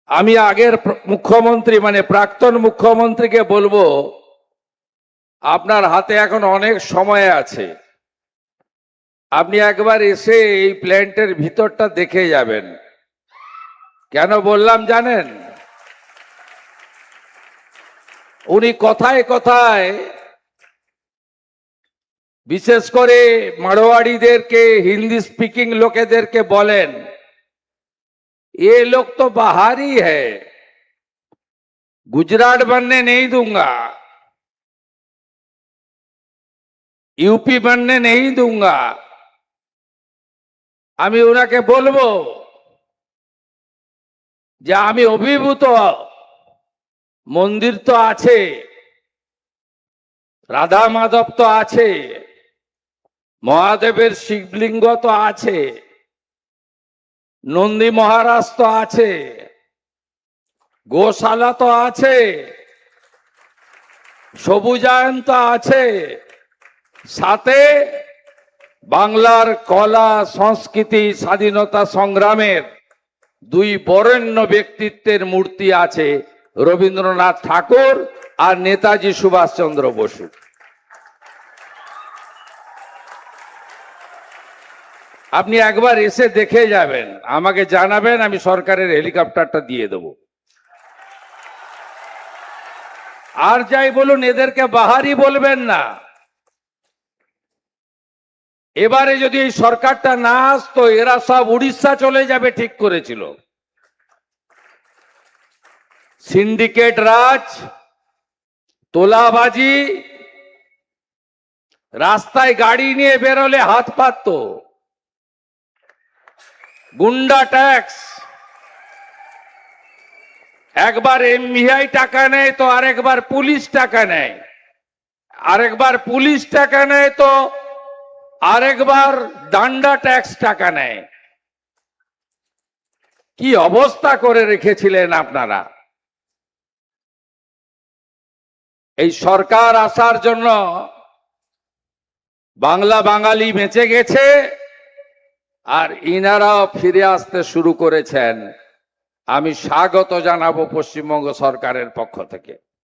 আমি আগের মুখ্যমন্ত্রী মানে প্রাক্তন মুখ্যমন্ত্রীকে বলবো, আপনার হাতে এখন অনেক সময় আছে, আপনি একবার এসে এই প্ল্যান্টের ভিতরটা দেখে যাবেন। কেন বললাম জানেন? উনি কথায় কথায় বিশেষ করে মারোয়াড়িদেরকে, হিন্দি স্পিকিং লোকেদেরকে বলেন, ये लोग तो बाहरी है, गुजरात बनने नहीं दूंगा, यूपी बनने नहीं दूंगा। আমি ওনাকে বলবো যে আমি অভিভূত, মন্দির তো আছে, রাধা মাধব তো আছে, মহাদেবের শিবলিঙ্গ তো আছে, নন্দী মহারাজ তো আছে, গোশালা তো আছে, সবুজায়ন তো আছে, সাথে বাংলার কলা সংস্কৃতি স্বাধীনতা সংগ্রামের দুই বরেণ্য ব্যক্তিত্বের মূর্তি আছে, রবীন্দ্রনাথ ঠাকুর আর নেতাজি সুভাষচন্দ্র বসু। আপনি একবার এসে দেখে যাবেন, আমাকে জানাবেন, আমি সরকারের হেলিকপ্টারটা দিয়ে দেব। আর যাই বলুন, এদেরকে বাহারি বলবেন না। এবারে যদি এই সরকারটা না আসতো, এরা সব উড়িষ্যা চলে যাবে ঠিক করেছিল। সিন্ডিকেট রাজ, তোলাবাজি, রাস্তায় গাড়ি নিয়ে বেরোলে হাত পাতত, গুন্ডা ট্যাক্স, একবার এমভিআই টাকা নেয় তো আরেকবার পুলিশ টাকা নেয়, আরেকবার পুলিশ টাকা নেয় তো আরেকবার ডান্ডা ট্যাক্স টাকা নেয়। কি অবস্থা করে রেখেছিলেন আপনারা! এই সরকার আসার জন্য বাংলা বাঙালি বেঁচে গেছে, আর ইনারাও ফিরে আসতে শুরু করেছেন। আমি স্বাগত জানাবো পশ্চিমবঙ্গ সরকারের পক্ষ থেকে।